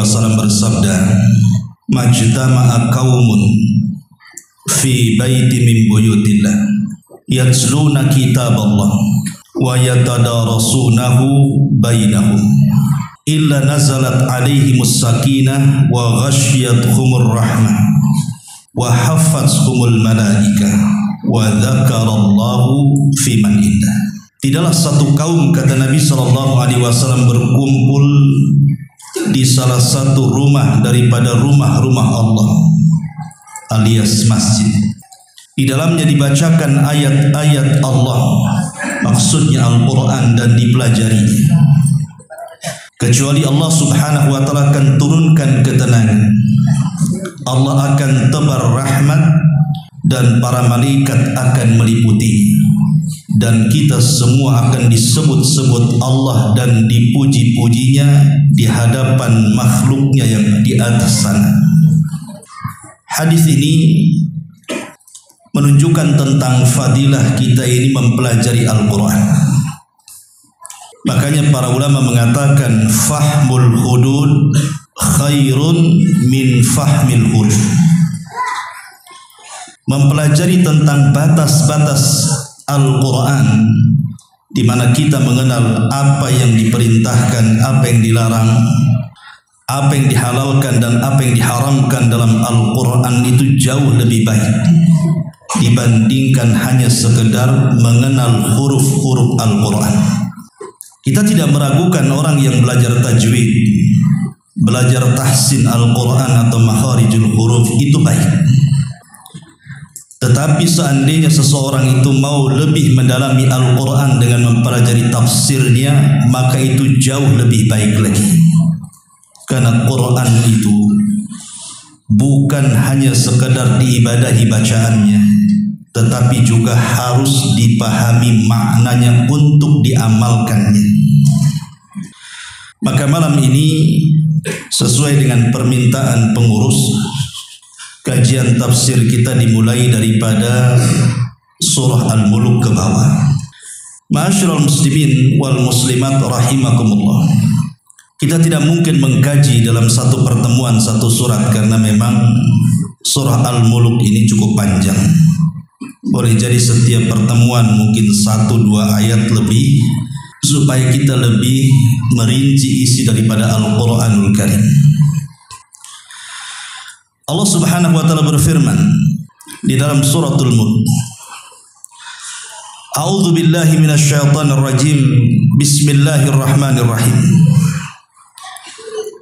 wasallam bersabda, "Majtama'a qaumun fi baiti min buyutillah yatluna kitaballah wa yatadarasunahu bainahum illa nazalat alaihimus sakinah wa ghasyiyatuhumur rahmah wa haffathumul malaikah wa dzakarallahu fi man indah." Tidaklah satu kaum, kata Nabi SAW, berkumpul di salah satu rumah daripada rumah-rumah Allah alias masjid. Di dalamnya dibacakan ayat-ayat Allah, maksudnya Al-Quran, dan dipelajari, kecuali Allah Subhanahu wa ta'ala akan turunkan ketenangan. Allah akan tebar rahmat dan para malaikat akan meliputi, dan kita semua akan disebut-sebut Allah dan dipuji-pujinya di hadapan makhluknya yang di atas sana. Hadis ini menunjukkan tentang fadilah kita ini mempelajari Al-Quran. Makanya para ulama mengatakan fahmul hudud khairun min fahmil hudud. Mempelajari tentang batas-batas Al-Quran, di mana kita mengenal apa yang diperintahkan, apa yang dilarang, apa yang dihalalkan dan apa yang diharamkan dalam Al-Quran, itu jauh lebih baik dibandingkan hanya sekedar mengenal huruf-huruf Al-Quran. Kita tidak meragukan orang yang belajar tajwid, belajar tahsin Al-Quran atau makharijul huruf, itu baik. Tetapi seandainya seseorang itu mau lebih mendalami Al-Quran dengan mempelajari tafsirnya, maka itu jauh lebih baik lagi. Karena Quran itu bukan hanya sekedar diibadahi bacaannya, tetapi juga harus dipahami maknanya untuk diamalkannya. Maka malam ini, sesuai dengan permintaan pengurus, kajian tafsir kita dimulai daripada surah Al-Muluk ke bawah. Ma'asyiral muslimin wal muslimat rahimakumullah. Kita tidak mungkin mengkaji dalam satu pertemuan satu surat, karena memang surah Al-Muluk ini cukup panjang. Boleh jadi setiap pertemuan mungkin 1-2 ayat lebih, supaya kita lebih merinci isi daripada Al-Quranul Karim. Allah Subhanahu wa ta'ala berfirman di dalam suratul Mulk, A'udzu billahi minasyaitonir rajim. Bismillahirrahmanirrahim.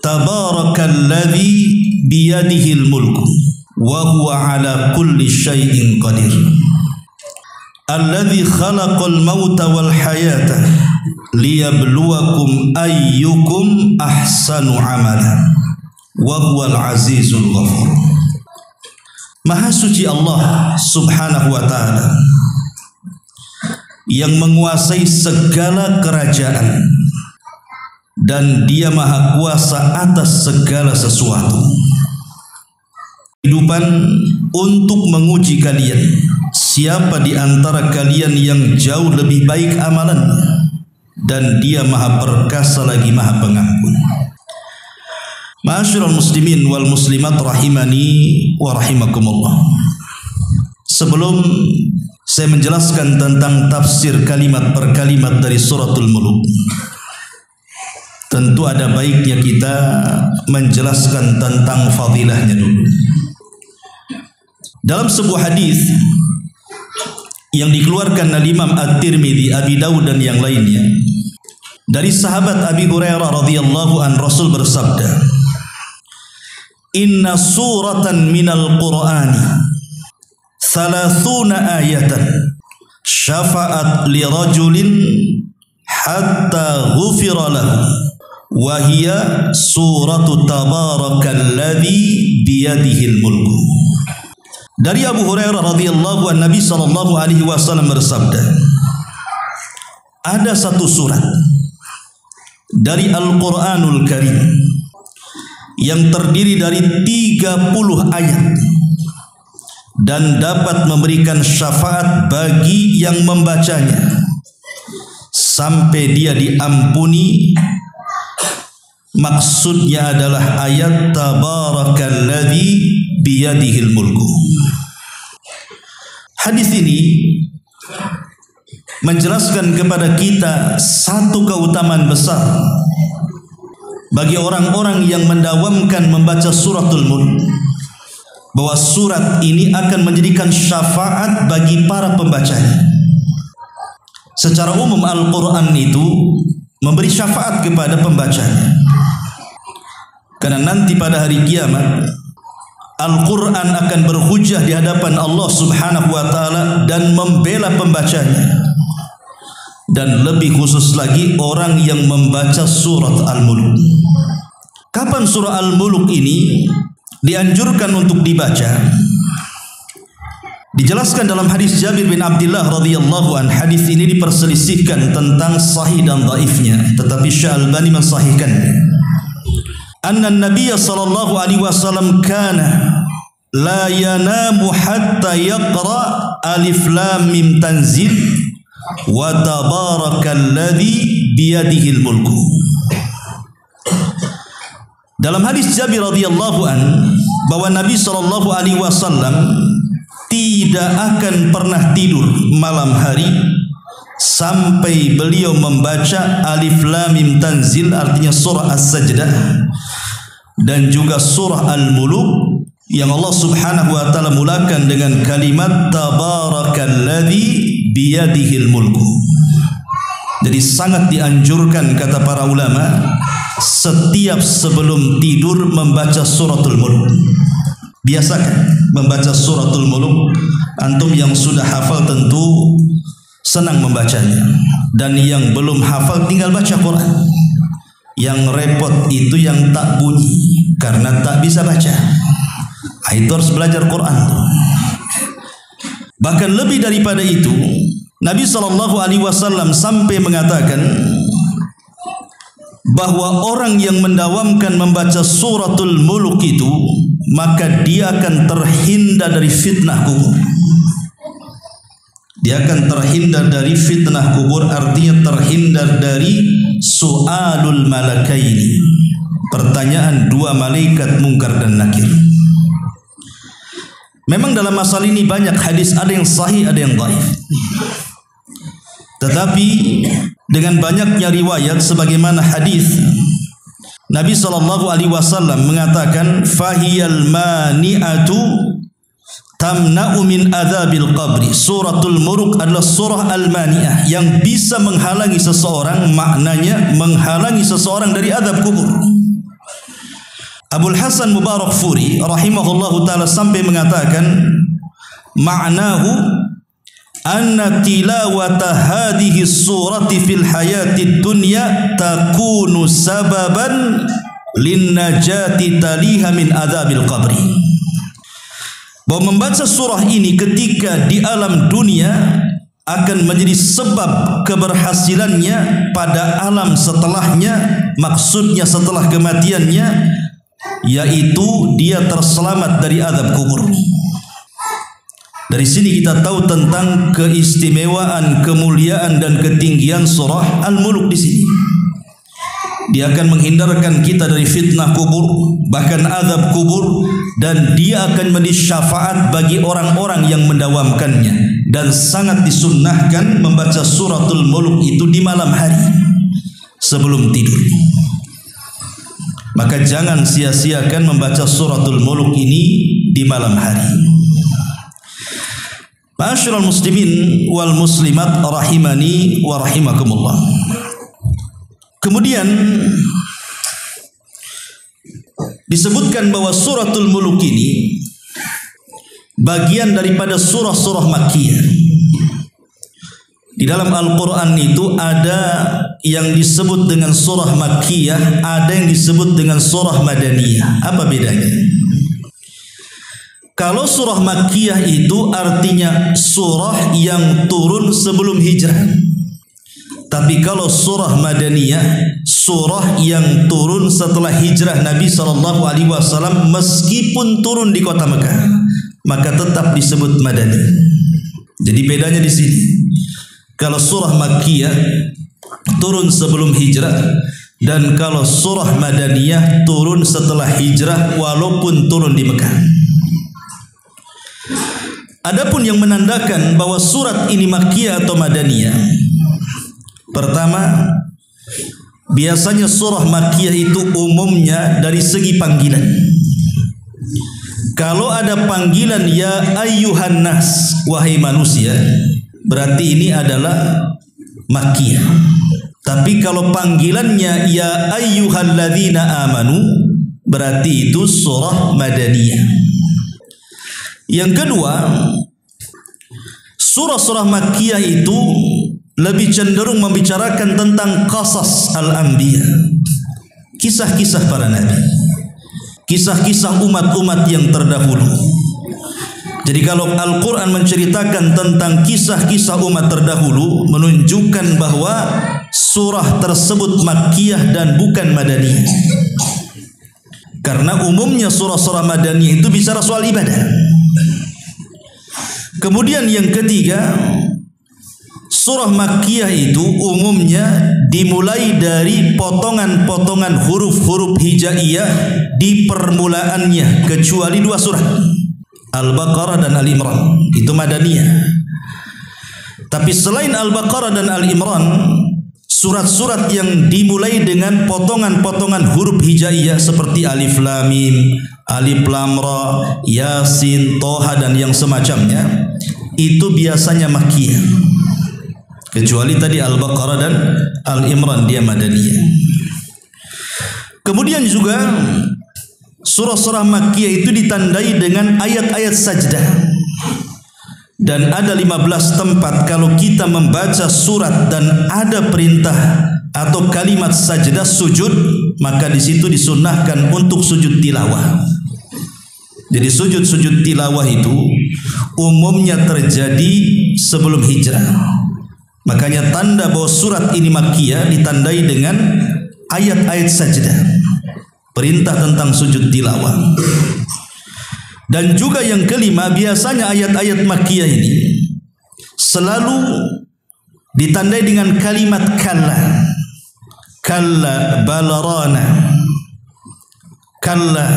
Tabarakalladzi biyadihil mulku wa huwa ala kulli syai'in qadir. Alladzi khalaqal mauta wal hayata liyabluwakum ayyukum ahsanu amala. Wa huwal azizul ghafur. Maha suci Allah Subhanahu wa ta'ala yang menguasai segala kerajaan, dan dia maha kuasa atas segala sesuatu. Kehidupan untuk menguji kalian, siapa di antara kalian yang jauh lebih baik amalannya, dan dia maha perkasa lagi maha pengampun. Ma'asyiral muslimin wal muslimat rahimani wa rahimakumullah. Sebelum saya menjelaskan tentang tafsir kalimat per kalimat dari suratul Mulk, tentu ada baiknya kita menjelaskan tentang fadilahnya dulu. Dalam sebuah hadis yang dikeluarkan oleh Imam At-Tirmidzi, Abi Dawud dan yang lainnya, dari sahabat Abi Hurairah radhiyallahu an, Rasul bersabda, Inna suratan minal Qur'ani 30 ayatan syafa'at li rajulin hatta ghufira lahu wa hiya suratu tabarakalladzi biyadihil mulku. Dari Abu Hurairah radhiyallahu an, Nabi sallallahu alaihi wasallam bersabda, ada satu surat dari Al-Quranul Karim yang terdiri dari 30 ayat dan dapat memberikan syafaat bagi yang membacanya sampai dia diampuni Maksudnya adalah ayat Tabarakalladzi biyadihil mulku. Hadis ini menjelaskan kepada kita satu keutamaan besar bagi orang-orang yang mendawamkan membaca suratul mulk, bahwa surat ini akan menjadikan syafaat bagi para pembacanya. Secara umum Al-Quran itu memberi syafaat kepada pembacanya, karena nanti pada hari kiamat Al-Quran akan berhujjah di hadapan Allah Subhanahu wa Ta'ala dan membela pembacanya. Dan lebih khusus lagi orang yang membaca surat Al-Mulk. Kapan surah Al-Mulk ini dianjurkan untuk dibaca? Dijelaskan dalam hadis Jabir bin Abdullah radhiyallahu an. Hadis ini diperselisihkan tentang sahih dan dhaifnya, tetapi Syekh Al-Albani mensahihkannya. Anna Nabiy sallallahu alaihi wasallam kana la yanamu hatta yaqra alif lam mim tanzil wa tabarakalladzi biyadihil mulku. Dalam hadis Jabir radhiyallahu an bahwa Nabi sallallahu alaihi wasallam tidak akan pernah tidur malam hari sampai beliau membaca alif lam mim tanzil, artinya surah As-Sajdah, dan juga surah Al-Mulk yang Allah Subhanahu wa Ta'ala mulakan dengan kalimat Tabarakalladzi biyadihil mulku. Jadi sangat dianjurkan, kata para ulama, setiap sebelum tidur membaca suratul mulk. Biasakan membaca suratul mulk. Antum yang sudah hafal tentu senang membacanya, dan yang belum hafal tinggal baca Quran. Yang repot itu yang tak bunyi karena tak bisa baca. Itu harus belajar Quran. Bahkan lebih daripada itu, Nabi SAW sampai mengatakan bahwa orang yang mendawamkan membaca suratul mulk itu, maka dia akan terhindar dari fitnah kubur. Dia akan terhindar dari fitnah kubur, artinya terhindar dari su'alul malakaini, pertanyaan dua malaikat Munkar dan Nakir. Memang dalam masalah ini banyak hadis, ada yang sahih, ada yang dhaif. Tetapi dengan banyaknya riwayat sebagaimana hadis Nabi SAW mengatakan fahiyal mani'atu tamna'u min adzabil qabri. Suratul Mulk adalah surah al-mani'ah yang bisa menghalangi seseorang, maknanya menghalangi seseorang dari azab kubur. Abul Hasan Mubarakfuri rahimahullahu ta'ala sampai mengatakan ma'nahu anna tilawata hadhihi surati fil hayati dunya takunu sababan lin najati taliha min adzabil qabri. Bahwa membaca surah ini ketika di alam dunia akan menjadi sebab keberhasilannya pada alam setelahnya, maksudnya setelah kematiannya, yaitu dia terselamat dari azab kubur. Dari sini kita tahu tentang keistimewaan, kemuliaan dan ketinggian surah Al-Mulk di sini. Dia akan menghindarkan kita dari fitnah kubur, bahkan azab kubur, dan dia akan menjadi syafaat bagi orang-orang yang mendawamkannya. Dan sangat disunnahkan membaca suratul Mulk itu di malam hari sebelum tidur. Maka jangan sia-siakan membaca suratul Mulk ini di malam hari. Ma'asyiral muslimin wal muslimat rahimani wa rahimakumullah. Kemudian disebutkan bahwa suratul Mulk ini bagian daripada surah-surah Makkiyah. Di dalam Al-Quran itu ada yang disebut dengan surah Makkiyah, ada yang disebut dengan surah Madaniyah. Apa bedanya? Kalau surah Makkiyah itu artinya surah yang turun sebelum hijrah. Tapi kalau surah Madaniyah, surah yang turun setelah hijrah Nabi SAW, meskipun turun di kota Mekah, maka tetap disebut Madani. Jadi bedanya di sini. Kalau surah Makkiyah turun sebelum hijrah, Dan kalau surah Madaniyah turun setelah hijrah walaupun turun di Mekah. Adapun yang menandakan bahwa surat ini Makkiyah atau Madaniyah, pertama, biasanya surah Makkiyah itu umumnya dari segi panggilan. Kalau ada panggilan ya ayyuhan nas, wahai manusia, berarti ini adalah Makkiyah. Tapi kalau panggilannya ya ayyuhalladzina amanu, berarti itu surah Madaniyah. Yang kedua, surah-surah Makkiyah itu lebih cenderung membicarakan tentang qasas al-anbiya, kisah-kisah para nabi, kisah-kisah umat-umat yang terdahulu. Jadi kalau Al-Quran menceritakan tentang kisah-kisah umat terdahulu, menunjukkan bahwa surah tersebut Makkiyah dan bukan Madaniyah. Karena umumnya surah-surah Madaniyah itu bicara soal ibadah. Kemudian yang ketiga, surah Makkiyah itu umumnya dimulai dari potongan-potongan huruf-huruf hijaiyah di permulaannya, kecuali dua surah, Al-Baqarah dan Al-Imran, itu Madaniyah. Tapi selain Al-Baqarah dan Al-Imran, surat-surat yang dimulai dengan potongan-potongan huruf hijaiyah seperti Alif Lam Mim, Alif Lam Ra, Yasin, Toha dan yang semacamnya, itu biasanya Makkiyah. Kecuali tadi Al-Baqarah dan Al-Imran, dia Madaniyah. Kemudian juga surah-surah Makkiyah itu ditandai dengan ayat-ayat sajdah. Dan ada 15 tempat kalau kita membaca surat dan ada perintah atau kalimat sajdah sujud, maka di situ disunnahkan untuk sujud tilawah. Jadi sujud-sujud tilawah itu umumnya terjadi sebelum hijrah. Makanya tanda bahwa surat ini Makkiyah ditandai dengan ayat-ayat sajdah, perintah tentang sujud tilawah. Dan juga yang kelima, biasanya ayat-ayat Makkiyah ini selalu ditandai dengan kalimat kalla, kalla balarana, kalla.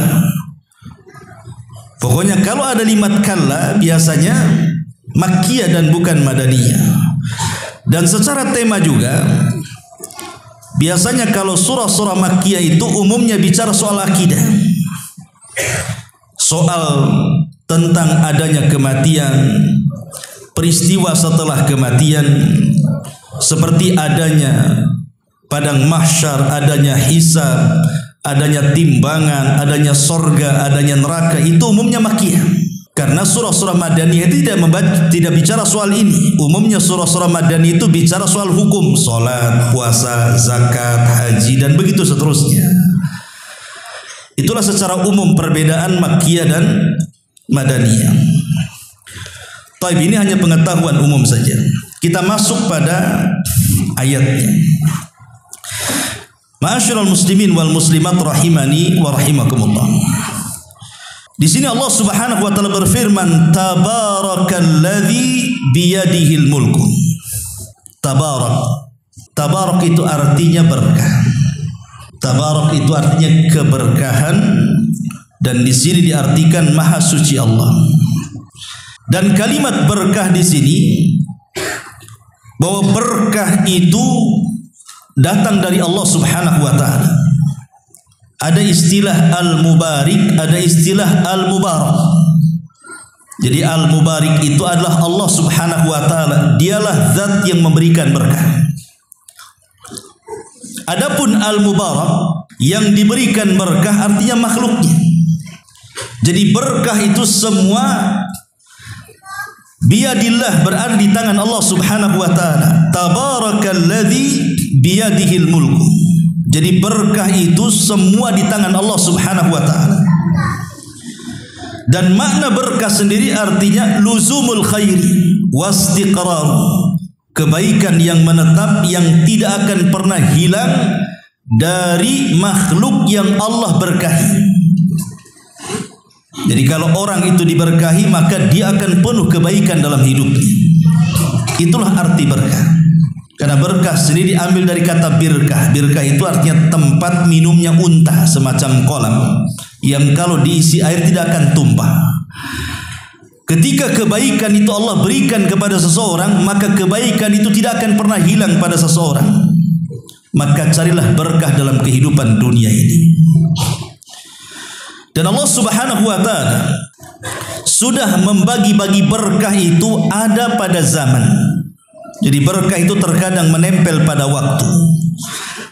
Pokoknya kalau ada kalimat kalla biasanya Makkiyah dan bukan Madaniyah. Dan secara tema juga, biasanya kalau surah-surah Makkiyah itu umumnya bicara soal akidah, soal tentang adanya kematian, peristiwa setelah kematian, seperti adanya padang mahsyar, adanya hisab, adanya timbangan, adanya sorga, adanya neraka, itu umumnya Makkiyah. Karena surah-surah Madaniyah itu tidak bicara soal ini. Umumnya surah-surah Madaniyah itu bicara soal hukum, salat, puasa, zakat, haji dan begitu seterusnya. Itulah secara umum perbedaan Makkiyah dan Madaniyah. Taib, ini hanya pengetahuan umum saja. Kita masuk pada ayatnya. Ma'asyiral muslimin wal muslimat rahimani wa rahimakumullah. Di sini Allah Subhanahu wa taala berfirman, tabarakalladzi biyadihil mulku. Tabarak. Tabarak itu artinya berkah. Tabarak itu artinya keberkahan, dan di sini diartikan Maha Suci Allah. Dan kalimat berkah di sini, bahwa berkah itu datang dari Allah Subhanahu wa taala. Ada istilah al-mubarik, ada istilah al-mubarak. Jadi al-mubarik itu adalah Allah Subhanahu wa taala, dialah zat yang memberikan berkah. Adapun al-mubarak, yang diberikan berkah artinya makhluknya. Jadi berkah itu semua biyadillah, berada di tangan Allah Subhanahu wa taala. Tabarakalladzi biyadihil mulku. Jadi berkah itu semua di tangan Allah Subhanahu wa taala. Dan makna berkah sendiri artinya luzumul khairi wastiqrar, kebaikan yang menetap yang tidak akan pernah hilang dari makhluk yang Allah berkahi. Jadi kalau orang itu diberkahi, maka dia akan penuh kebaikan dalam hidupnya. Itulah arti berkah. Karena berkah sendiri diambil dari kata birkah. Birkah itu artinya tempat minumnya unta, semacam kolam yang kalau diisi air tidak akan tumpah. Ketika kebaikan itu Allah berikan kepada seseorang, maka kebaikan itu tidak akan pernah hilang pada seseorang. Maka carilah berkah dalam kehidupan dunia ini. Dan Allah Subhanahu wa ta'ala sudah membagi-bagi berkah itu ada pada zaman. Jadi berkah itu terkadang menempel pada waktu,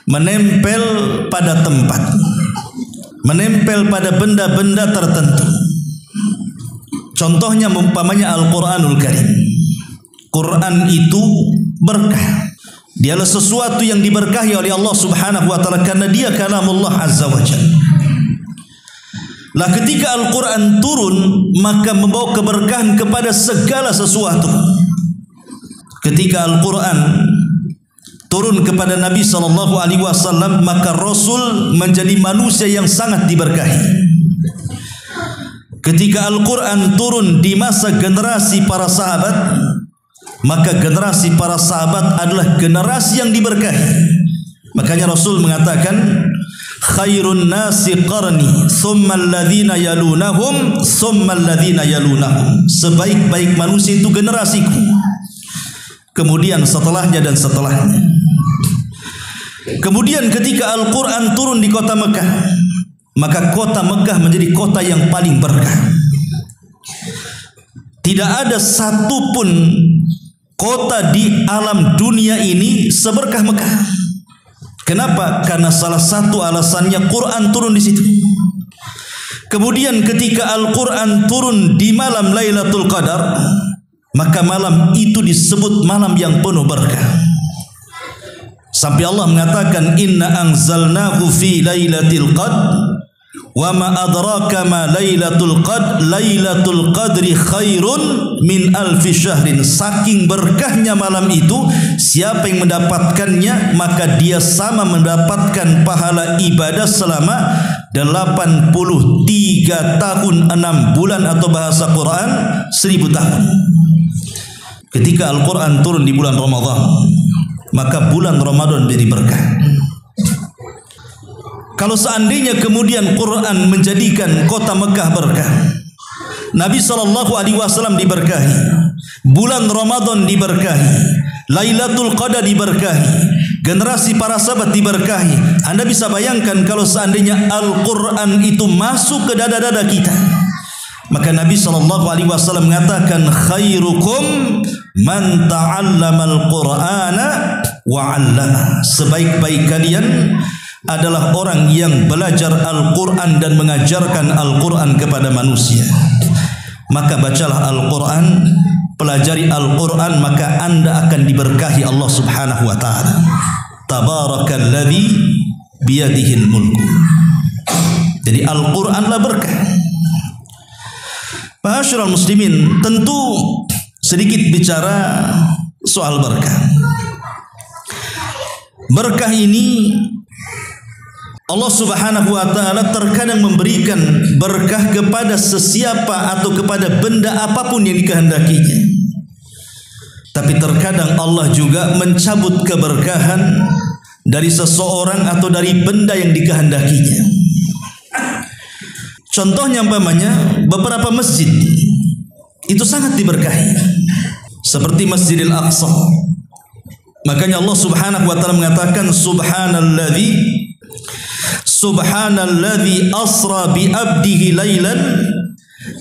menempel pada tempat, menempel pada benda-benda tertentu. Contohnya umpamanya Al-Quranul Karim. Quran itu berkah. Dialah sesuatu yang diberkahi oleh Allah Subhanahu wa ta'ala karena dia kalamullah azza wa jalla. Lah ketika Al-Quran turun, maka membawa keberkahan kepada segala sesuatu. Ketika Al-Quran turun kepada Nabi SAW, maka Rasul menjadi manusia yang sangat diberkahi. Ketika Al-Quran turun di masa generasi para sahabat, maka generasi para sahabat adalah generasi yang diberkahi. Makanya Rasul mengatakan, khairun nasi qarni thumma alladhina yalunahum thumma alladhina yalunahum. Sebaik-baik manusia itu generasiku, kemudian setelahnya dan setelahnya. Kemudian ketika Al-Quran turun di kota Mekah, maka kota Mekah menjadi kota yang paling berkah. Tidak ada satupun kota di alam dunia ini seberkah Mekah. Kenapa? Karena salah satu alasannya Quran turun di situ. Kemudian ketika Al-Quran turun di malam Lailatul Qadar, maka malam itu disebut malam yang penuh berkah. Sampai Allah mengatakan, inna anzalnahu fi lailatul qadr wa ma adraka ma lailatul qadr lailatul qadri khairun min alfi syahrin. Saking berkahnya malam itu, siapa yang mendapatkannya maka dia sama mendapatkan pahala ibadah selama 83 tahun 6 bulan, atau bahasa Quran 1000 tahun. Ketika Al-Quran turun di bulan Ramadan, maka bulan Ramadan menjadi berkah. Kalau seandainya kemudian Quran menjadikan kota Mekah berkah, Nabi SAW diberkahi, bulan Ramadan diberkahi, Lailatul Qadar diberkahi, generasi para sahabat diberkahi. Anda bisa bayangkan kalau seandainya Al-Quran itu masuk ke dada-dada kita, maka Nabi SAW mengatakan, khairukum man ta'allamal Qur'ana wa 'allama. Sebaik-baik kalian adalah orang yang belajar Al-Quran dan mengajarkan Al-Quran kepada manusia. Maka bacalah Al-Quran, pelajari Al-Quran, maka Anda akan diberkahi Allah Subhanahu wa ta'ala. Tabarakalladzi biyadihil mulku. Jadi Al-Quranlah berkah. Ma'asyiral muslimin, tentu sedikit bicara soal berkah. Berkah ini Allah Subhanahu wa ta'ala terkadang memberikan berkah kepada sesiapa atau kepada benda apapun yang dikehendakinya. Tapi terkadang Allah juga mencabut keberkahan dari seseorang atau dari benda yang dikehendakinya. Contohnya umpamanya beberapa masjid itu sangat diberkahi, seperti Masjidil Aqsa. Makanya Allah Subhanahu wa ta'ala mengatakan, Subhanalladzi asra bi abdihi lailan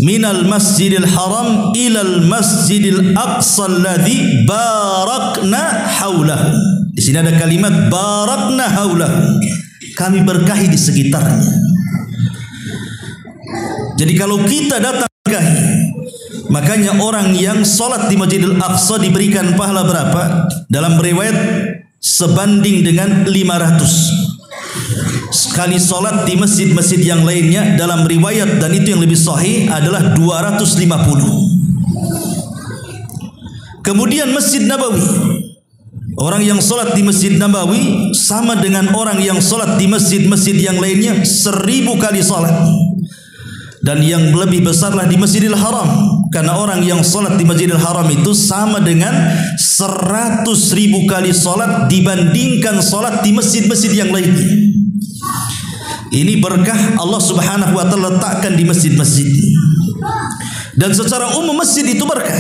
minal masjidil haram ilal masjidil aqsa alladzi barakna haulahu. Di sini ada kalimat barakna haulahu. Kami berkahi di sekitarnya. Jadi kalau kita datang berkahi, makanya orang yang sholat di Masjidil Aqsa diberikan pahala berapa? Dalam riwayat sebanding dengan 500. Sekali sholat di masjid-masjid yang lainnya, dalam riwayat, dan itu yang lebih sahih, adalah 250. Kemudian Masjid Nabawi, orang yang sholat di Masjid Nabawi sama dengan orang yang sholat di masjid-masjid yang lainnya 1000 kali sholat. Dan yang lebih besarlah di Masjidil Haram. Karena orang yang sholat di Masjidil Haram itu sama dengan 100.000 kali sholat dibandingkan sholat di masjid-masjid yang lainnya. Ini berkah Allah Subhanahu wa ta'ala letakkan di masjid-masjid. Dan secara umum masjid itu berkah.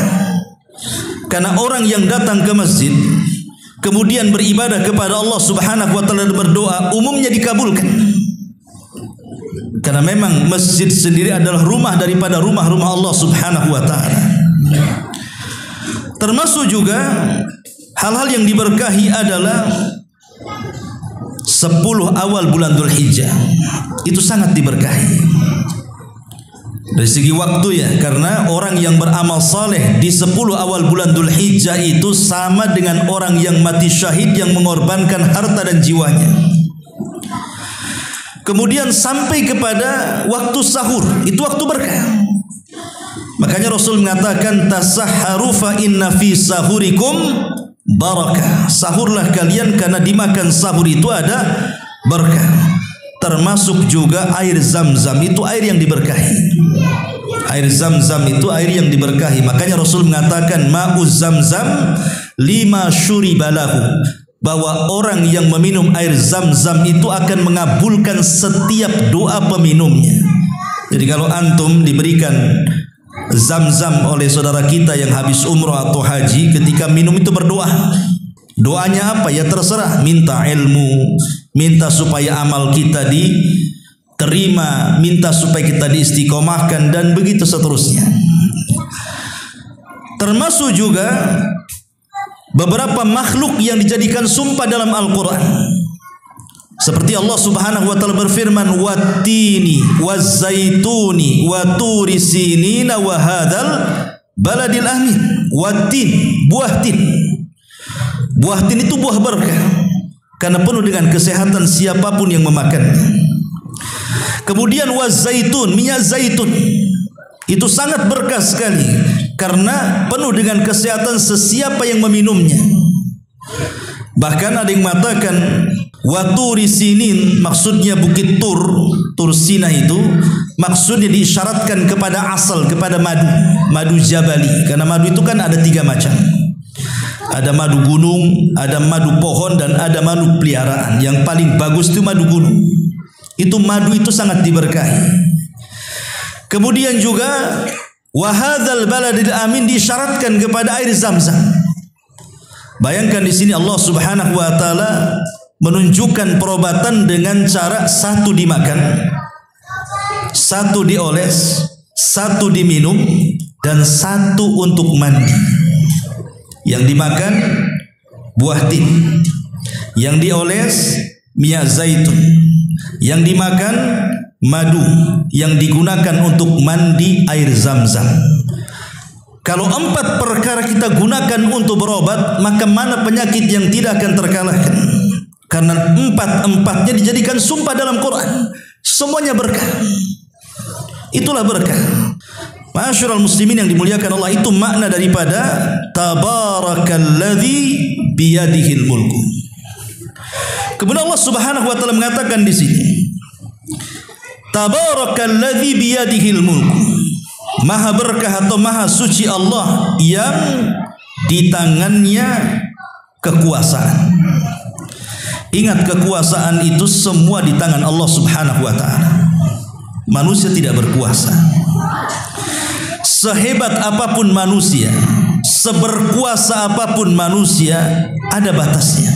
Karena orang yang datang ke masjid kemudian beribadah kepada Allah Subhanahu wa ta'ala dan berdoa, umumnya dikabulkan. Karena memang masjid sendiri adalah rumah daripada rumah-rumah Allah Subhanahu wa ta'ala. Termasuk juga hal-hal yang diberkahi adalah 10 awal bulan Dzulhijjah. Itu sangat diberkahi. Dari segi waktu ya, karena orang yang beramal saleh di 10 awal bulan Dzulhijjah itu sama dengan orang yang mati syahid yang mengorbankan harta dan jiwanya. Kemudian sampai kepada waktu sahur, itu waktu berkah. Makanya Rasul mengatakan tasahharu fa inna fi sahurikum barakah. Sahurlah kalian karena dimakan sahur itu ada berkah. Termasuk juga air Zam-Zam, itu air yang diberkahi. Air Zam-Zam itu air yang diberkahi. Makanya Rasul mengatakan ma'uz Zam-Zam lima syuribalahu, bahwa orang yang meminum air Zam-Zam itu akan mengabulkan setiap doa peminumnya. Jadi kalau antum diberikan Zam-Zam oleh saudara kita yang habis umroh atau haji, ketika minum itu berdoa. Doanya apa? Ya terserah, minta ilmu, minta supaya amal kita diterima, minta supaya kita diistiqomahkan, dan begitu seterusnya. Termasuk juga beberapa makhluk yang dijadikan sumpah dalam Al-Quran. Seperti Allah Subhanahu wa ta'ala berfirman, wattini wazzaituni wa turi sinina wa hadzal baladil amin. Wattin, buah tin. Buah tin itu buah berkah karena penuh dengan kesehatan siapapun yang memakannya. Kemudian wazzaitun, minyak zaitun, itu sangat berkah sekali karena penuh dengan kesehatan sesiapa yang meminumnya. Bahkan ada yang mengatakan waturi sinin, maksudnya bukit Tur Sina itu maksudnya diisyaratkan kepada asal, kepada madu jabali. Karena madu itu kan ada 3 macam. Ada madu gunung, ada madu pohon, dan ada madu peliharaan. Yang paling bagus itu madu gunung. Itu madu itu sangat diberkahi. Kemudian juga wahadzal baladil amin disyaratkan kepada air Zam-Zam. Bayangkan di sini Allah Subhanahu wa taala menunjukkan perobatan dengan cara 1 dimakan, 1 dioles, 1 diminum, dan 1 untuk mandi. Yang dimakan buah tin, yang dioles minyak zaitun, yang dimakan madu, yang digunakan untuk mandi air Zam-Zam. Kalau 4 perkara kita gunakan untuk berobat, maka mana penyakit yang tidak akan terkalahkan? Karena 4-empatnya dijadikan sumpah dalam Quran. Semuanya berkah. Itulah berkah. Ma'asyiral muslimin yang dimuliakan Allah, itu makna daripada tabarakalladzi biyadihil mulku. Kemudian Allah Subhanahu wa taala mengatakan di sini, tabarakalladzi biyadihil mulku. Maha berkah atau maha suci Allah yang di tangannya kekuasaan. Ingat, kekuasaan itu semua di tangan Allah Subhanahu wa taala. Manusia tidak berkuasa. Sehebat apapun manusia, seberkuasa apapun manusia, ada batasnya.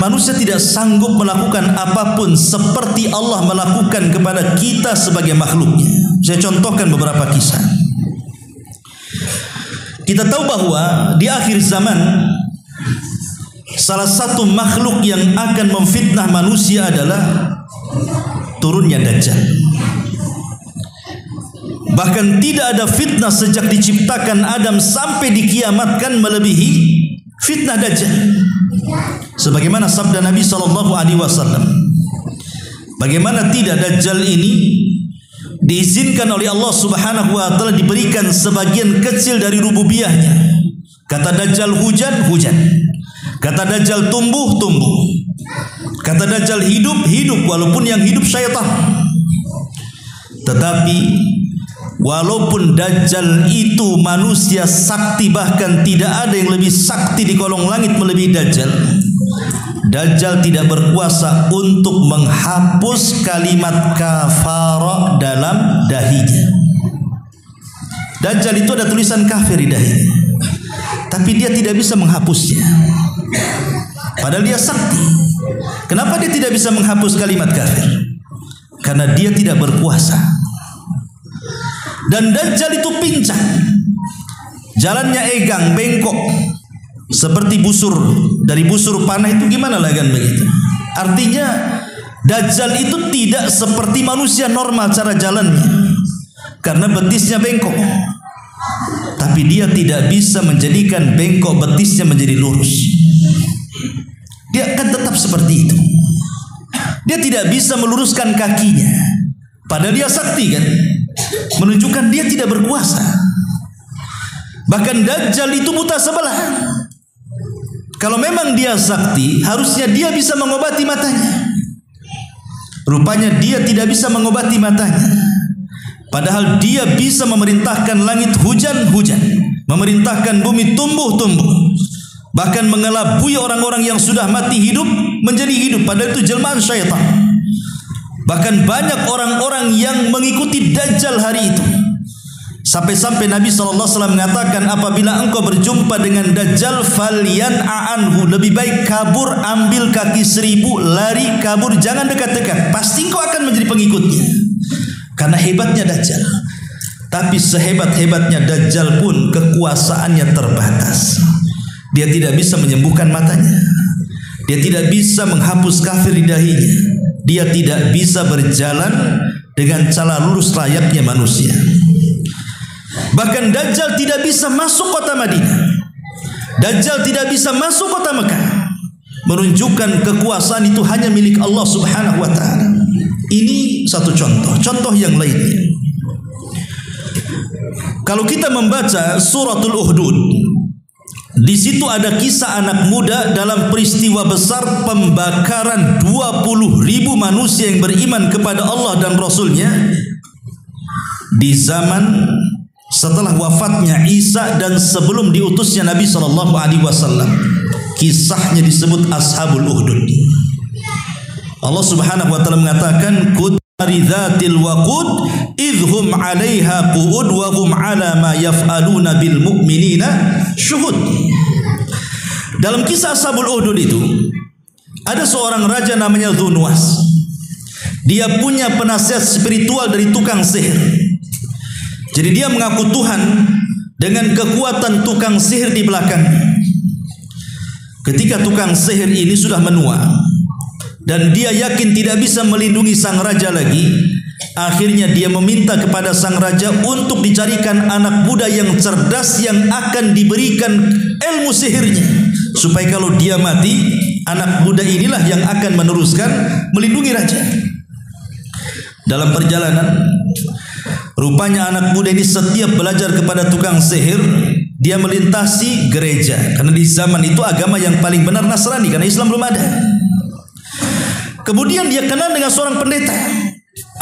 Manusia tidak sanggup melakukan apapun seperti Allah melakukan kepada kita sebagai makhluknya. Saya contohkan beberapa kisah. Kita tahu bahwa di akhir zaman salah satu makhluk yang akan memfitnah manusia adalah turunnya Dajjal. Bahkan tidak ada fitnah sejak diciptakan Adam sampai dikiamatkan melebihi fitnah Dajjal. Sebagaimana sabda Nabi SAW, bagaimana tidak, Dajjal ini diizinkan oleh Allah Subhanahu wa taala diberikan sebagian kecil dari rububiyahnya. Kata Dajjal hujan, hujan. Kata Dajjal tumbuh, tumbuh. Kata Dajjal hidup, hidup, walaupun yang hidup syaitan. Tetapi Walaupun Dajjal itu manusia sakti, bahkan tidak ada yang lebih sakti di kolong langit melebihi Dajjal, Dajjal tidak berkuasa untuk menghapus kalimat kafara dalam dahinya. Dajjal itu ada tulisan kafir di dahinya, tapi dia tidak bisa menghapusnya. Padahal dia sakti. Kenapa dia tidak bisa menghapus kalimat kafir? Karena dia tidak berkuasa. Dan Dajjal itu pincang, jalannya egang, bengkok, seperti busur. Dari busur panah itu gimana lah kan begitu. Artinya Dajjal itu tidak seperti manusia normal cara jalannya, karena betisnya bengkok. Tapi dia tidak bisa menjadikan bengkok betisnya menjadi lurus. Dia akan tetap seperti itu. Dia tidak bisa meluruskan kakinya, padahal dia sakti kan, menunjukkan dia tidak berkuasa. Bahkan Dajjal itu buta sebelah. Kalau memang dia sakti, harusnya dia bisa mengobati matanya. Rupanya dia tidak bisa mengobati matanya. Padahal dia bisa memerintahkan langit hujan-hujan, memerintahkan bumi tumbuh-tumbuh, bahkan mengelabui orang-orang yang sudah mati hidup menjadi hidup. Padahal itu jelmaan syaitan. Bahkan banyak orang-orang yang mengikuti Dajjal hari itu. Sampai-sampai Nabi SAW mengatakan, apabila engkau berjumpa dengan Dajjal, falyan'a anhu, lebih baik kabur, ambil kaki 1000, lari, kabur, jangan dekat-dekat. Pasti engkau akan menjadi pengikutnya. Karena hebatnya Dajjal. Tapi sehebat-hebatnya Dajjal pun kekuasaannya terbatas. Dia tidak bisa menyembuhkan matanya. Dia tidak bisa menghapus kafir di dahinya. Dia tidak bisa berjalan dengan cara lurus layaknya manusia. Bahkan Dajjal tidak bisa masuk kota Madinah. Dajjal tidak bisa masuk kota Mekah. Menunjukkan kekuasaan itu hanya milik Allah Subhanahu wa ta'ala. Ini satu contoh. Contoh yang lainnya, kalau kita membaca suratul Uhdud, di situ ada kisah anak muda dalam peristiwa besar pembakaran 20.000 manusia yang beriman kepada Allah dan Rasulnya di zaman setelah wafatnya Isa dan sebelum diutusnya Nabi SAW. Kisahnya disebut Ashabul Uhdud. Allah Subhanahu wa ta'ala mengatakan, kutari dzatil waqud idhum 'alaiha qu'ud wa hum 'ala ma yaf'aluna bil mu'minina syuhud. Dalam kisah Ashabul Uhdud itu ada seorang raja namanya Dzunwas. Dia punya penasihat spiritual dari tukang sihir. Jadi dia mengaku Tuhan dengan kekuatan tukang sihir di belakangnya. Ketika tukang sihir ini sudah menua dan dia yakin tidak bisa melindungi sang raja lagi, akhirnya dia meminta kepada sang raja untuk dicarikan anak muda yang cerdas yang akan diberikan ilmu sihirnya, supaya kalau dia mati, anak muda inilah yang akan meneruskan melindungi raja. Dalam perjalanan, rupanya anak muda ini setiap belajar kepada tukang sihir, dia melintasi gereja, karena di zaman itu agama yang paling benar Nasrani, karena Islam belum ada. Kemudian dia kenal dengan seorang pendeta.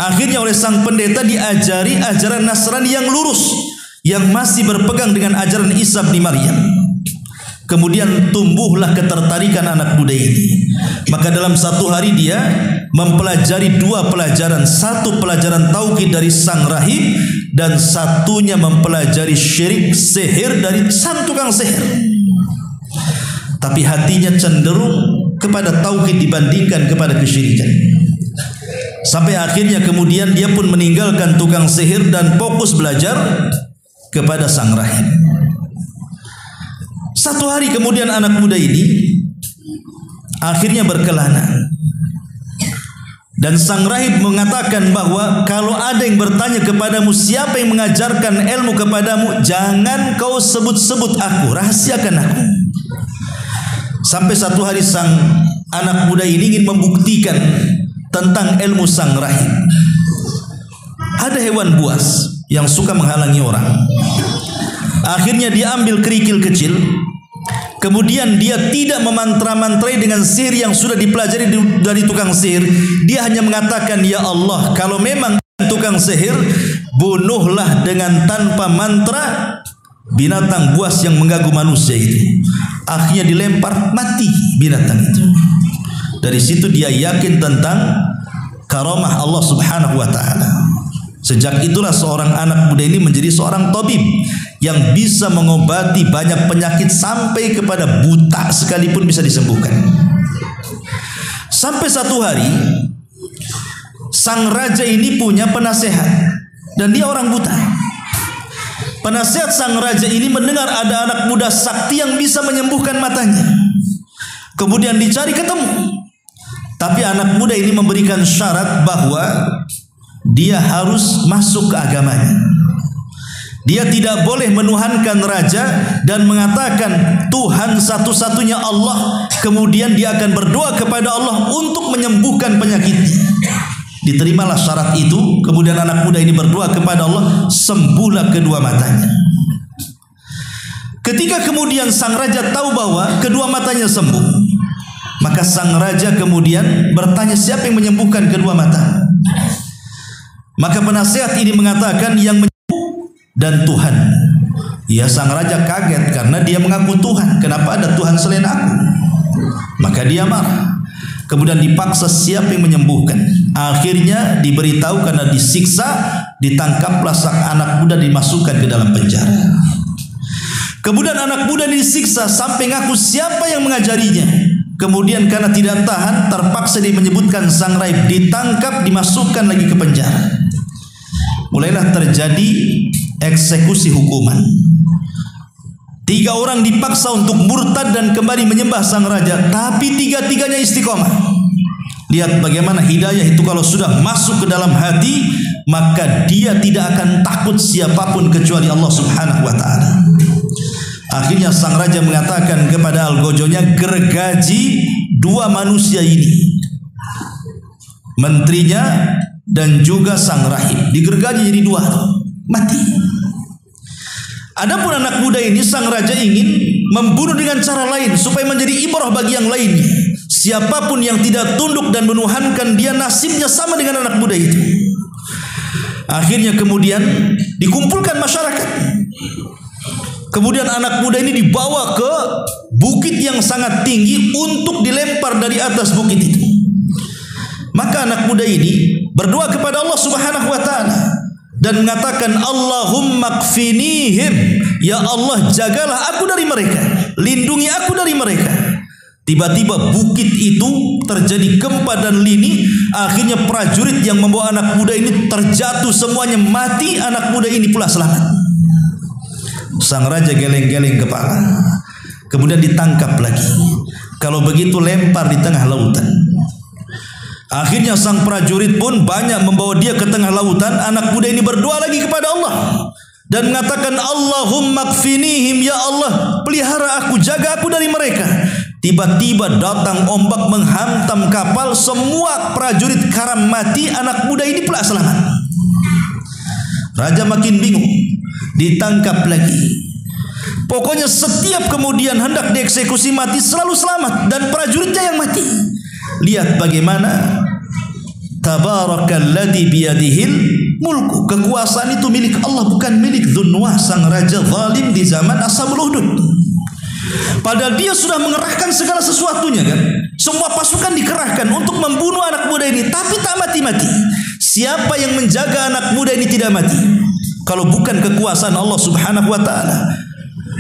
Akhirnya oleh sang pendeta diajari ajaran Nasrani yang lurus, yang masih berpegang dengan ajaran Isa bin Maryam. Kemudian tumbuhlah ketertarikan anak muda ini. Maka dalam satu hari dia mempelajari 2 pelajaran. Satu pelajaran tauhid dari sang rahib, dan satunya mempelajari syirik, sihir dari sang tukang sihir. Tapi hatinya cenderung kepada tauhid dibandingkan kepada kesyirikan. Sampai akhirnya kemudian dia pun meninggalkan tukang sihir dan fokus belajar kepada sang rahib. Satu hari kemudian anak muda ini akhirnya berkelana, dan sang rahib mengatakan bahwa kalau ada yang bertanya kepadamu siapa yang mengajarkan ilmu kepadamu, jangan kau sebut-sebut aku, rahasiakan aku. Sampai satu hari sang anak muda ini ingin membuktikan tentang ilmu sang rahib. Ada hewan buas yang suka menghalangi orang. Akhirnya dia ambil kerikil kecil, kemudian dia tidak memantra-mantrai dengan sihir yang sudah dipelajari dari tukang sihir. Dia hanya mengatakan, ya Allah, kalau memang tukang sihir, bunuhlah dengan tanpa mantra binatang buas yang mengganggu manusia itu. Akhirnya dilempar, mati binatang itu. Dari situ dia yakin tentang karamah Allah Subhanahu wa taala. Sejak itulah seorang anak muda ini menjadi seorang tabib yang bisa mengobati banyak penyakit sampai kepada buta sekalipun bisa disembuhkan. Sampai satu hari sang raja ini punya penasehat dan dia orang buta. Penasehat sang raja ini mendengar ada anak muda sakti yang bisa menyembuhkan matanya. Kemudian dicari ketemu. Tapi anak muda ini memberikan syarat bahwa dia harus masuk ke agamanya. Dia tidak boleh menuhankan raja dan mengatakan Tuhan satu-satunya Allah. Kemudian dia akan berdoa kepada Allah untuk menyembuhkan penyakitnya. Diterimalah syarat itu. Kemudian anak muda ini berdoa kepada Allah, sembuhlah kedua matanya. Ketika kemudian sang raja tahu bahwa kedua matanya sembuh, maka sang raja kemudian bertanya, siapa yang menyembuhkan kedua mata? Maka penasehat ini mengatakan, yang menyembuh dan Tuhan. Ya, sang raja kaget karena dia mengaku Tuhan. Kenapa ada Tuhan selain aku? Maka dia marah. Kemudian dipaksa siapa yang menyembuhkan. Akhirnya diberitahu karena disiksa, ditangkaplah sang anak muda, dimasukkan ke dalam penjara. Kemudian anak muda disiksa sampai ngaku siapa yang mengajarinya. Kemudian karena tidak tahan, terpaksa dia menyebutkan sang raib, ditangkap, dimasukkan lagi ke penjara. Mulailah terjadi eksekusi hukuman. 3 orang dipaksa untuk murtad dan kembali menyembah sang raja, tapi 3-tiganya istiqomah. Lihat bagaimana hidayah itu kalau sudah masuk ke dalam hati, maka dia tidak akan takut siapapun kecuali Allah Subhanahu wa taala. Akhirnya sang raja mengatakan kepada algojonya, gergaji 2 manusia ini, menterinya dan juga sang rahib. Digergaji jadi 2, mati. Adapun anak muda ini, sang raja ingin membunuh dengan cara lain supaya menjadi ibrah bagi yang lainnya. Siapapun yang tidak tunduk dan menuhankan dia, nasibnya sama dengan anak muda itu. Akhirnya kemudian dikumpulkan masyarakat. Kemudian anak muda ini dibawa ke bukit yang sangat tinggi untuk dilempar dari atas bukit itu. Maka anak muda ini berdoa kepada Allah Subhanahu wa taala dan mengatakan, Allahumma kfinihim, ya Allah jagalah aku dari mereka, lindungi aku dari mereka. Tiba-tiba bukit itu terjadi gempa dan lini. Akhirnya prajurit yang membawa anak muda ini terjatuh, semuanya mati. Anak muda ini pula selamat. Sang raja geleng-geleng kepala. Kemudian ditangkap lagi. Kalau begitu lempar di tengah lautan. Akhirnya sang prajurit pun banyak membawa dia ke tengah lautan. Anak muda ini berdoa lagi kepada Allah dan mengatakan, Allahumma kfinihim, ya Allah pelihara aku, jaga aku dari mereka. Tiba-tiba datang ombak menghantam kapal, semua prajurit karam mati, anak muda ini pula selamat. Raja makin bingung, ditangkap lagi. Pokoknya setiap kemudian hendak dieksekusi mati selalu selamat dan prajuritnya yang mati. Lihat bagaimana tabarakalladzi biyadihil mulku. Kekuasaan itu milik Allah, bukan milik Dzunnuwas, sang raja zalim di zaman Ashabul Ukhdud. Padahal dia sudah mengerahkan segala sesuatunya kan. Semua pasukan dikerahkan untuk membunuh anak muda ini, tapi tak mati-mati. Siapa yang menjaga anak muda ini tidak mati? Kalau bukan kekuasaan Allah Subhanahu wa taala.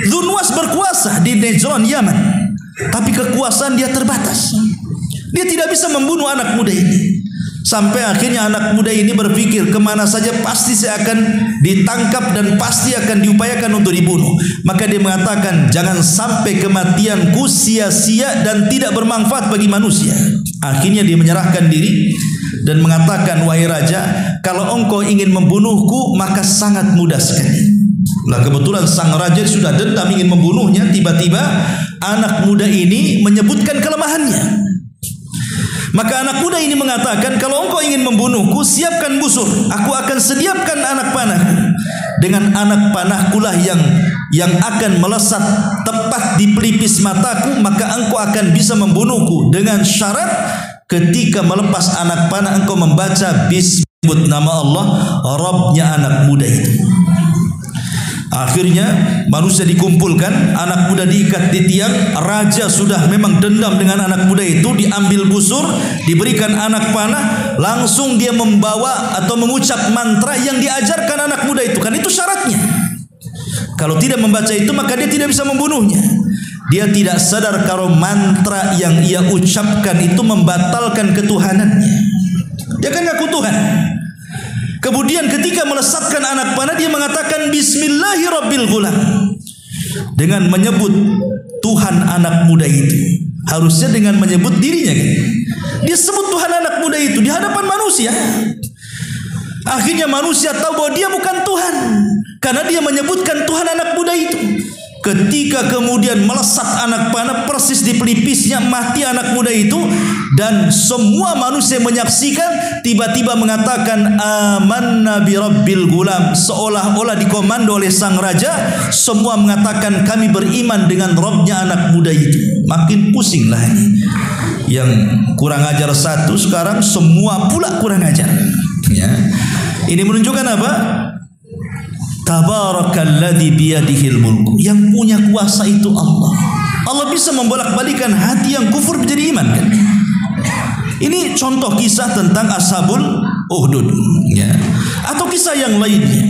Dzunnuwas berkuasa di Najran, Yaman, tapi kekuasaan dia terbatas. Dia tidak bisa membunuh anak muda ini. Sampai akhirnya anak muda ini berpikir, kemana saja pasti saya akan ditangkap dan pasti akan diupayakan untuk dibunuh. Maka dia mengatakan, jangan sampai kematianku sia-sia dan tidak bermanfaat bagi manusia. Akhirnya dia menyerahkan diri dan mengatakan, wahai raja, kalau engkau ingin membunuhku maka sangat mudah sekali. Nah, kebetulan sang raja sudah dendam ingin membunuhnya. Tiba-tiba anak muda ini menyebutkan kelemahannya. Maka anak muda ini mengatakan, kalau engkau ingin membunuhku, siapkan busur, aku akan sediakan anak panah. Dengan anak panahkulah yang akan melesat tepat di pelipis mataku, maka engkau akan bisa membunuhku. Dengan syarat ketika melepas anak panah engkau membaca bismillah nama Allah Rabbnya anak muda itu. Akhirnya manusia dikumpulkan, anak muda diikat di tiang, raja sudah memang dendam dengan anak muda itu, diambil busur, diberikan anak panah, langsung dia membawa atau mengucap mantra yang diajarkan anak muda itu. Kan itu syaratnya. Kalau tidak membaca itu maka dia tidak bisa membunuhnya. Dia tidak sadar kalau mantra yang ia ucapkan itu membatalkan ketuhanannya. Dia kan ngaku Tuhan. Kemudian ketika melesatkan anak panah dia mengatakan Bismillahirrabbilgulam dengan menyebut Tuhan anak muda itu. Harusnya dengan menyebut dirinya kan? Dia sebut Tuhan anak muda itu di hadapan manusia. Akhirnya manusia tahu bahwa dia bukan Tuhan karena dia menyebutkan Tuhan anak muda itu. Ketika kemudian melesat anak panah persis di pelipisnya, mati anak muda itu, dan semua manusia menyaksikan, tiba-tiba mengatakan amanna bi rabbil gulam, seolah-olah dikomando oleh sang raja. Semua mengatakan kami beriman dengan Rabbnya anak muda itu. Makin pusinglah ini. Yang kurang ajar satu, sekarang semua pula kurang ajar ya. Ini menunjukkan apa? Tabarakalladzi biyadihil mulku. Yang punya kuasa itu Allah. Allah bisa membolak-balikan hati yang kufur menjadi iman kan? Ini contoh kisah tentang Ashabul Uhdud ya. Atau kisah yang lainnya.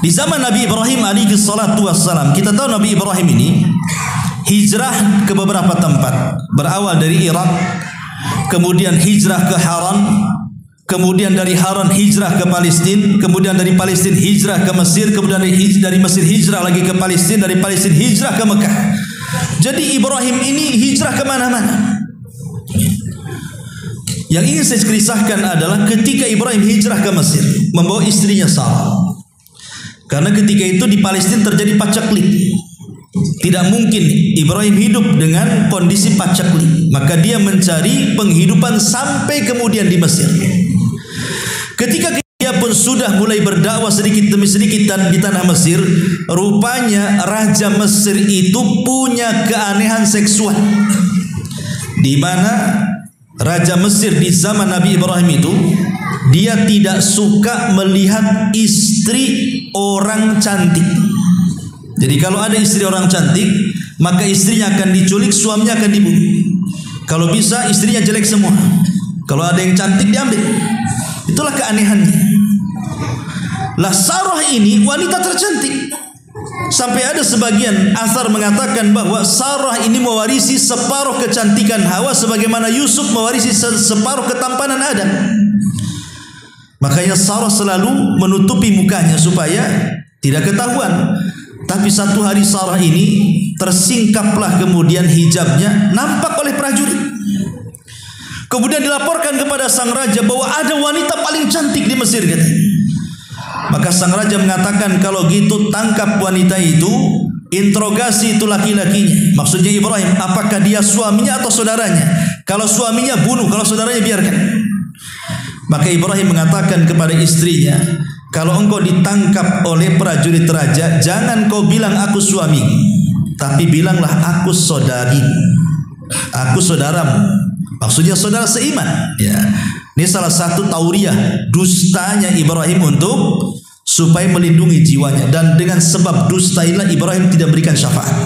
Di zaman Nabi Ibrahim alaihi salatu wassalam, kita tahu Nabi Ibrahim ini hijrah ke beberapa tempat. Berawal dari Irak, kemudian hijrah ke Haran, kemudian dari Haran hijrah ke Palestina, kemudian dari Palestina hijrah ke Mesir, kemudian dari Mesir hijrah lagi ke Palestina, dari Palestina hijrah ke Mekah. Jadi Ibrahim ini hijrah kemana-mana. Yang ingin saya kisahkan adalah ketika Ibrahim hijrah ke Mesir membawa istrinya Sarah. Karena ketika itu di Palestina terjadi pacaklik. Tidak mungkin Ibrahim hidup dengan kondisi pacaklik. Maka dia mencari penghidupan sampai kemudian di Mesir. Ketika dia pun sudah mulai berdakwah sedikit demi sedikit dan di tanah Mesir, rupanya Raja Mesir itu punya keanehan seksual. Di mana Raja Mesir di zaman Nabi Ibrahim itu, dia tidak suka melihat istri orang cantik. Jadi kalau ada istri orang cantik, maka istrinya akan diculik, suaminya akan dibunuh. Kalau bisa istrinya jelek semua. Kalau ada yang cantik diambil. Itulah keanehannya. Lah Sarah ini wanita tercantik. Sampai ada sebagian asar mengatakan bahwa Sarah ini mewarisi separuh kecantikan Hawa sebagaimana Yusuf mewarisi separuh ketampanan Adam. Makanya Sarah selalu menutupi mukanya supaya tidak ketahuan. Tapi satu hari Sarah ini tersingkaplah kemudian hijabnya nampak oleh prajurit. Kemudian dilaporkan kepada sang raja bahwa ada wanita paling cantik di Mesir katanya. Maka sang raja mengatakan kalau gitu tangkap wanita itu, interogasi itu laki-lakinya. Maksudnya Ibrahim, apakah dia suaminya atau saudaranya? Kalau suaminya bunuh, kalau saudaranya biarkan. Maka Ibrahim mengatakan kepada istrinya, kalau engkau ditangkap oleh prajurit raja, jangan kau bilang aku suami, tapi bilanglah aku saudari, aku saudaramu. Maksudnya saudara seiman. Ya, ini salah satu tauriah dustanya Ibrahim untuk supaya melindungi jiwanya, dan dengan sebab dusta inilah Ibrahim tidak berikan syafaat.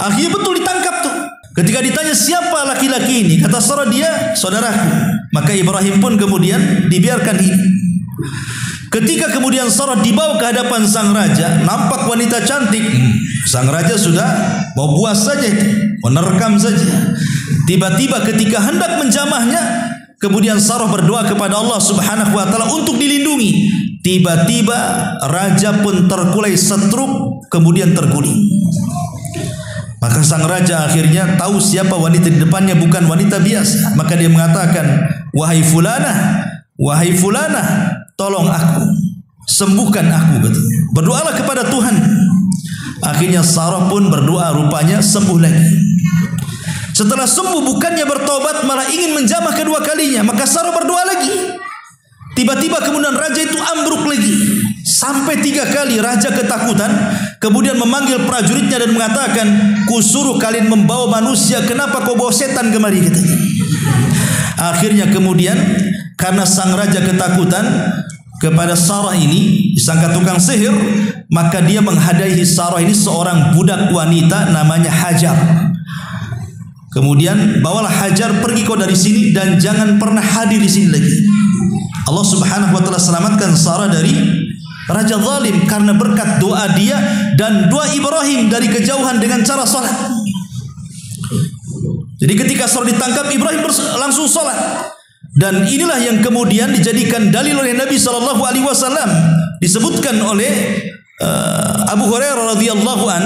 Akhirnya betul ditangkap tuh. Ketika ditanya siapa laki-laki ini, kata Sarah dia saudaraku. Maka Ibrahim pun kemudian dibiarkan hidup. Ketika kemudian Sarah dibawa ke hadapan sang raja, nampak wanita cantik. Sang raja sudah mau buas saja itu, menerkam saja. Tiba-tiba ketika hendak menjamahnya, kemudian Sarah berdoa kepada Allah Subhanahu wa taala untuk dilindungi. Tiba-tiba raja pun terkulai stroke, kemudian terguling. Maka sang raja akhirnya tahu siapa wanita di depannya bukan wanita biasa. Maka dia mengatakan, wahai fulanah, tolong aku, sembuhkan aku, katanya. Berdoalah kepada Tuhan. Akhirnya Sarah pun berdoa, rupanya sembuh lagi. Setelah sembuh bukannya bertobat, malah ingin menjamah kedua kalinya. Maka Sarah berdoa lagi. Tiba-tiba kemudian raja itu ambruk lagi. Sampai 3 kali raja ketakutan Kemudian memanggil prajuritnya dan mengatakan, kusuruh kalian membawa manusia, kenapa kau bawa setan kemari? Katanya. Akhirnya kemudian karena sang raja ketakutan kepada Sarah ini, disangka tukang sihir, maka dia menghadiahi Sarah ini seorang budak wanita namanya Hajar. Kemudian bawalah Hajar, pergi kau dari sini dan jangan pernah hadir di sini lagi. Allah Subhanahu wa taala selamatkan Sarah dari raja zalim karena berkat doa dia dan doa Ibrahim dari kejauhan dengan cara salat. Jadi ketika Sarah ditangkap, Ibrahim langsung salat. Dan inilah yang kemudian dijadikan dalil oleh Nabi SAW. Disebutkan oleh Abu Hurairah radhiyallahu an,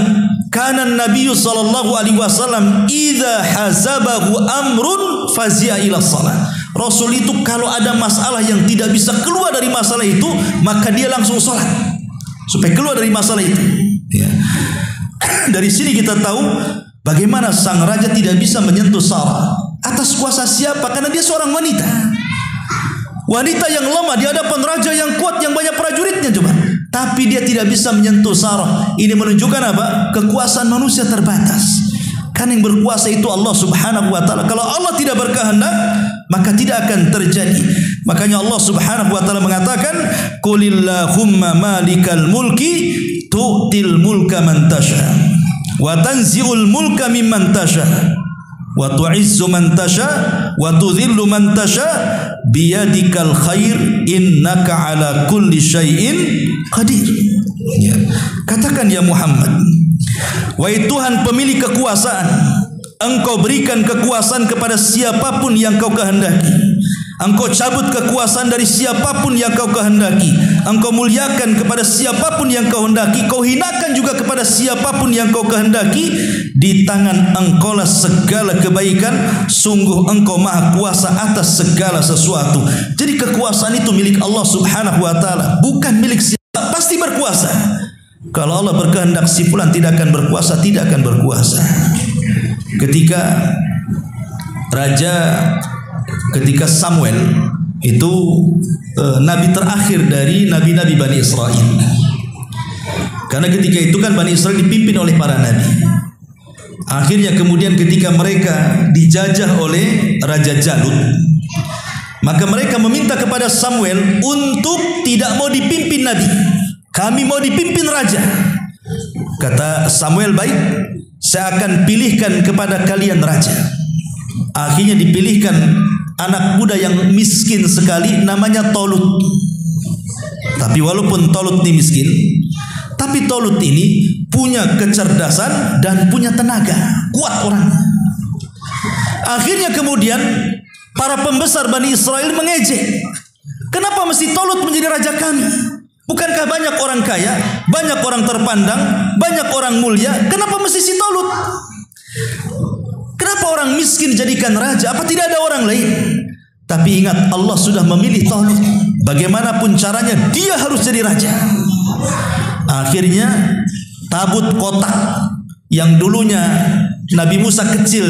kana Nabi SAW idza hazabahu amrun fazi'a ila shalah. Rasul itu kalau ada masalah yang tidak bisa keluar dari masalah itu, maka dia langsung sholat supaya keluar dari masalah itu. Ya. Dari sini kita tahu bagaimana sang raja tidak bisa menyentuh Sarah. Atas kuasa siapa? Karena dia seorang wanita. Wanita yang lemah di hadapan raja yang kuat, yang banyak prajuritnya coba. Tapi dia tidak bisa menyentuh Sarah. Ini menunjukkan apa? Kekuasaan manusia terbatas. Kan yang berkuasa itu Allah Subhanahu wa taala. Kalau Allah tidak berkehendak, maka tidak akan terjadi. Makanya Allah Subhanahu wa taala mengatakan, "Qulillahumma malikal mulki tu'til mulka man tasha wa tanzi'ul mulka mimman tasha wa tu'izzu man tasha wa tudhillu man tasha biyadikal khair innaka ala kulli syai'in qadir." Ya. Katakan ya Muhammad, wahai Tuhan pemilik kekuasaan, Engkau berikan kekuasaan kepada siapapun yang Kau kehendaki. Engkau cabut kekuasaan dari siapapun yang Kau kehendaki. Engkau muliakan kepada siapapun yang Kau hendaki. Kau hinakan juga kepada siapapun yang Kau kehendaki. Di tangan Engkau lah segala kebaikan. Sungguh Engkau maha kuasa atas segala sesuatu. Jadi kekuasaan itu milik Allah Subhanahu wa taala, bukan milik siapa. Pasti berkuasa. Kalau Allah berkehendak si fulan tidak akan berkuasa, tidak akan berkuasa. Ketika Samuel itu nabi terakhir dari nabi-nabi Bani Israel. Karena ketika itu kan Bani Israel dipimpin oleh para nabi. Akhirnya kemudian ketika mereka dijajah oleh Raja Jalut, maka mereka meminta kepada Samuel untuk tidak mau dipimpin nabi. Kami mau dipimpin raja. Kata Samuel, baik, saya akan pilihkan kepada kalian raja. Akhirnya dipilihkan anak muda yang miskin sekali, namanya Tolut. Tapi walaupun Tolut ini miskin, tapi Tolut ini punya kecerdasan dan punya tenaga, kuat orangnya. Akhirnya kemudian para pembesar Bani Israel mengejek, kenapa mesti Tolut menjadi raja kami? Bukankah banyak orang kaya, banyak orang terpandang, banyak orang mulia? Kenapa mesti si Tolut? Kenapa orang miskin dijadikan raja? Apa tidak ada orang lain? Tapi ingat, Allah sudah memilih Tolut. Bagaimanapun caranya, dia harus jadi raja. Akhirnya tabut kotak yang dulunya Nabi Musa kecil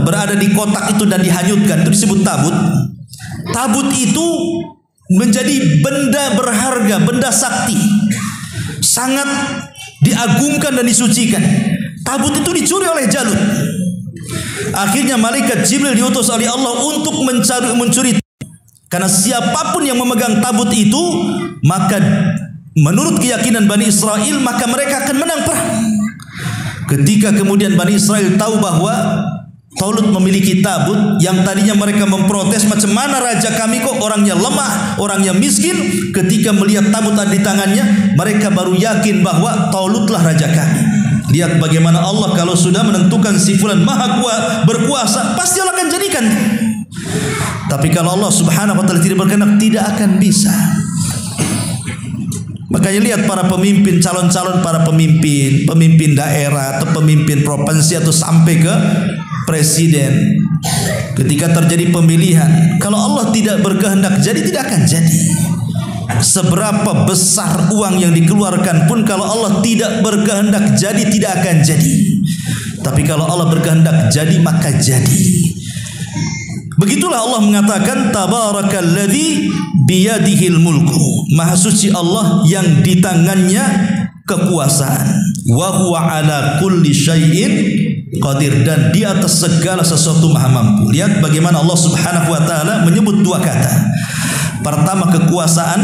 berada di kotak itu dan dihanyutkan, itu disebut tabut. Tabut itu menjadi benda berharga, benda sakti, sangat diagungkan dan disucikan. Tabut itu dicuri oleh Jalut. Akhirnya malaikat Jibril diutus oleh Allah untuk mencuri. Karena siapapun yang memegang tabut itu, maka menurut keyakinan Bani Israel, maka mereka akan menang perang. Ketika kemudian Bani Israel tahu bahwa Tolut memiliki tabut, yang tadinya mereka memprotes, macam mana raja kami kok orangnya lemah, orangnya miskin. Ketika melihat tabut ada di tangannya, mereka baru yakin bahwa Tolutlah raja kami. Lihat bagaimana Allah kalau sudah menentukan si fulan maha berkuasa, pasti Allah akan jadikan. Tapi kalau Allah Subhanahu wa taala tidak berkehendak, tidak akan bisa. Makanya lihat para pemimpin, calon-calon para pemimpin daerah atau pemimpin provinsi atau sampai ke presiden. Ketika terjadi pemilihan, kalau Allah tidak berkehendak jadi, tidak akan jadi. Seberapa besar uang yang dikeluarkan pun kalau Allah tidak berkehendak jadi, tidak akan jadi. Tapi kalau Allah berkehendak jadi, maka jadi. Begitulah Allah mengatakan, tabarakalladzi biyadihil mulku. Maha suci Allah yang di tangannya kekuasaan. Wa huwa ala kulli syai'in qadir, dan di atas segala sesuatu maha mampu. Lihat bagaimana Allah Subhanahu wa taala menyebut dua kata. Pertama kekuasaan,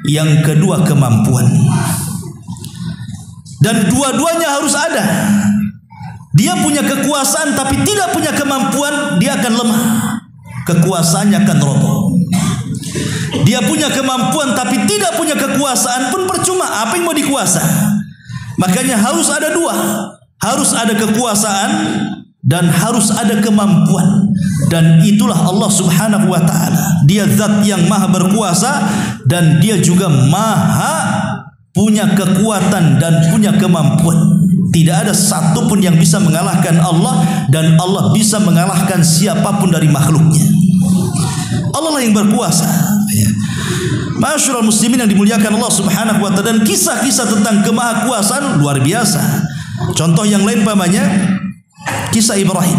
yang kedua kemampuan. Dan dua-duanya harus ada. Dia punya kekuasaan tapi tidak punya kemampuan, dia akan lemah. Kekuasaannya akan roboh. Dia punya kemampuan tapi tidak punya kekuasaan pun percuma. Apa yang mau dikuasa? Makanya harus ada dua. Harus ada kekuasaan dan harus ada kemampuan. Dan itulah Allah Subhanahu wa ta'ala. Dia zat yang maha berkuasa dan dia juga maha punya kekuatan dan punya kemampuan. Tidak ada satupun yang bisa mengalahkan Allah, dan Allah bisa mengalahkan siapapun dari makhluknya. Allah lah yang berkuasa. Ma'asyiral muslimin yang dimuliakan Allah Subhanahu wa ta'ala, dan kisah-kisah tentang kemahakuasaan luar biasa. Contoh yang lain pamannya kisah Ibrahim.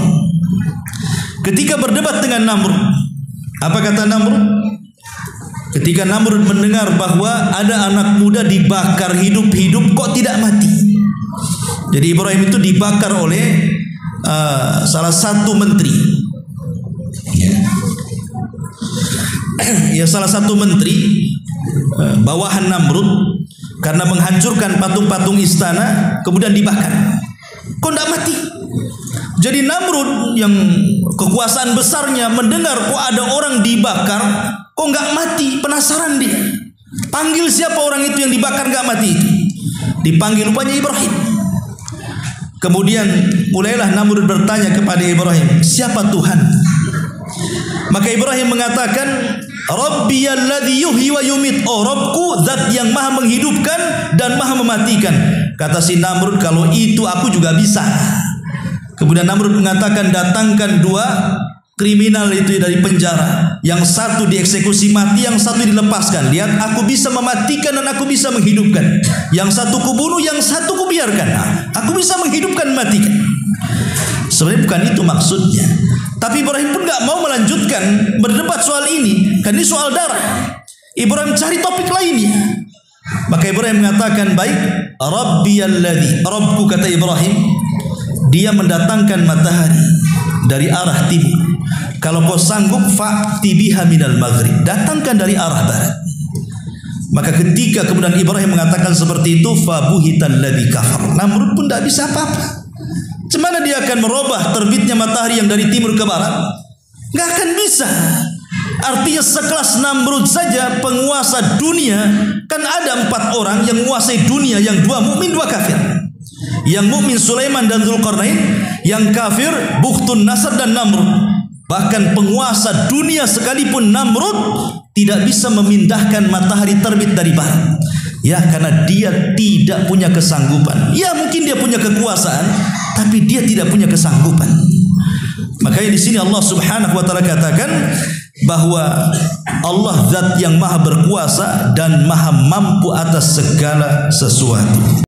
Ketika berdebat dengan Namrud, apa kata Namrud? Ketika Namrud mendengar bahwa ada anak muda dibakar hidup-hidup kok tidak mati. Jadi Ibrahim itu dibakar oleh salah satu menteri. Ya, salah satu menteri bawahan Namrud karena menghancurkan patung-patung istana, kemudian dibakar. Kok tidak mati? Jadi Namrud yang kekuasaan besarnya mendengar kok ada orang dibakar, kok nggak mati, penasaran dia. Panggil siapa orang itu yang dibakar nggak mati itu. Dipanggil rupanya Ibrahim. Kemudian mulailah Namrud bertanya kepada Ibrahim, siapa Tuhan? Maka Ibrahim mengatakan, Rabbiyalladzi yuhyi wa yumit. Oh, Rabbku zat yang maha menghidupkan dan maha mematikan. Kata si Namrud, kalau itu aku juga bisa. Kemudian Namrud mengatakan, datangkan dua kriminal itu dari penjara. Yang satu dieksekusi mati, yang satu dilepaskan. Lihat, aku bisa mematikan dan aku bisa menghidupkan. Yang satu kubunuh, yang satu kubiarkan. Aku bisa menghidupkan, matikan. Sebenarnya bukan itu maksudnya. Tapi Ibrahim pun gak mau melanjutkan berdebat soal ini. Kan ini soal darah. Ibrahim cari topik lainnya. Maka Ibrahim mengatakan, baik, Rabbiyalladzi, Rabbku, kata Ibrahim, dia mendatangkan matahari dari arah timur. Kalau kau sanggup, fa'ti biha minal maghrib, datangkan dari arah barat. Maka ketika kemudian Ibrahim mengatakan seperti itu, fabuhital ladzi kafar. Namrud pun tidak bisa apa-apa. Cemana dia akan merubah terbitnya matahari yang dari timur ke barat? Gak akan bisa. Artinya sekelas Namrud saja penguasa dunia, kan ada 4 orang yang menguasai dunia, yang 2 mukmin 2 kafir. Yang mukmin Sulaiman dan Dzulqarnain, yang kafir Bukhtun Nasr dan Namrud. Bahkan penguasa dunia sekalipun Namrud tidak bisa memindahkan matahari terbit dari barat. Ya, karena dia tidak punya kesanggupan. Ya, mungkin dia punya kekuasaan, tapi dia tidak punya kesanggupan. Makanya di sini Allah Subhanahu wa taala katakan bahwa Allah zat yang maha berkuasa dan maha mampu atas segala sesuatu.